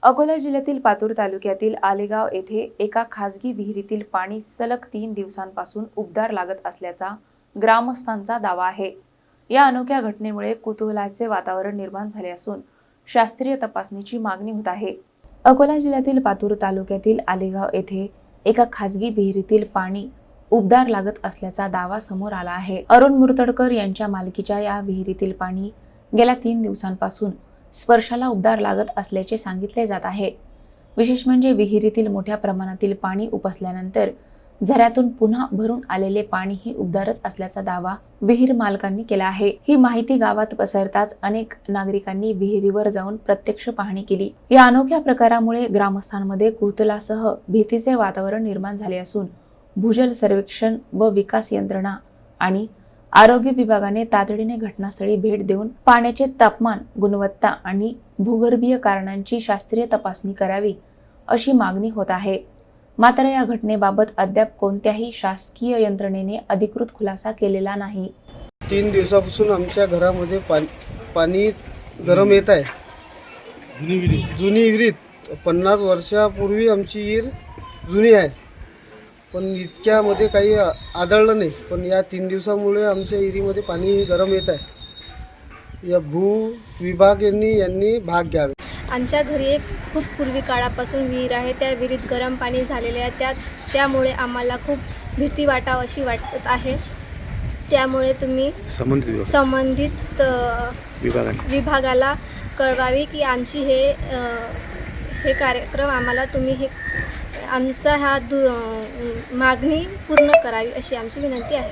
अकोला जिल्ह्यातील पातूर तालुक्यातील आलेगाव येथे एका खासगी विहिरीतील पाणी सलग 3 दिवसांपासून उबदार लागत असल्याचा ग्रामस्थांचा दावा आहे। या अनोख्या घटनेमुळे कुतूहलाचे वातावरण निर्माण झाले असून शास्त्रीय तपासणीची मागणी होत आहे। अकोला जिल्ह्यातील पातूर तालुक्यातील आलेगाव येथे एका खासगी विहिरीतील पाणी उबदार लागत असल्याचा दावा समोर आला आहे। अरुण मुर्तडकर यांच्या मालकीच्या या विहिरीतील पाणी गेल्या 3 दिवसांपासून स्पर्शाला उबदार लागत असल्याचे सांगितले जात आहे। विशेष म्हणजे विहिरीतील मोठ्या प्रमाणातील पाणी उपसल्यानंतर झऱ्यातून पुन्हा भरून आलेले पाणीही उबदारच असल्याचा दावा विहीर मालकांनी केला आहे। ही माहिती गावात पसरताच अनेक नागरिकांनी विहिरीवर जाऊन प्रत्यक्ष पाहणी केली। या अनोख्या प्रकारामुळे ग्रामस्थांमध्ये कुतूहलासह भीतीचे वातावरण निर्माण झाले असून भूजल सर्वेक्षण व विकास यंत्रणा आणि आरोग्य विभागाने तातडीने घटनास्थळी भेट देऊन पाण्याचे तापमान, गुणवत्ता आणि भूगर्भीय कारणांची शास्त्रीय तपासणी करावी अशी मागणी होत आहे। मात्र या घटनेबाबत अद्याप कोणत्याही शासकीय यंत्रणेने अधिकृत खुलासा केलेला नाही। 3 दिवसापासून आमच्या घरामध्ये पाणी गरम येत आहे। जुनी विहीर 50 वर्षापूर्वी आमची विहीर जुनी आहे, पण इतक्यामध्ये काही आढळलं नाही। पण या 3 दिवसामुळे आमच्या विहिरीमध्ये पाणी गरम येत आहे। या भू विभाग यांनी भाग घ्यावे। आमच्या घरी एक खूप पूर्वी काळापासून विहीर आहे। त्या विहिरीत गरम पाणी झालेले आहे। त्यामुळे आम्हाला खूप भीती वाटावीशी वाटत आहे। त्यामुळे तुम्ही संबंधित विभागाला कळवावी की आमची हे कार्यक्रम आम्हाला तुम्ही आमचा मागणी पूर्ण करावी अशी आमची विनंती आहे।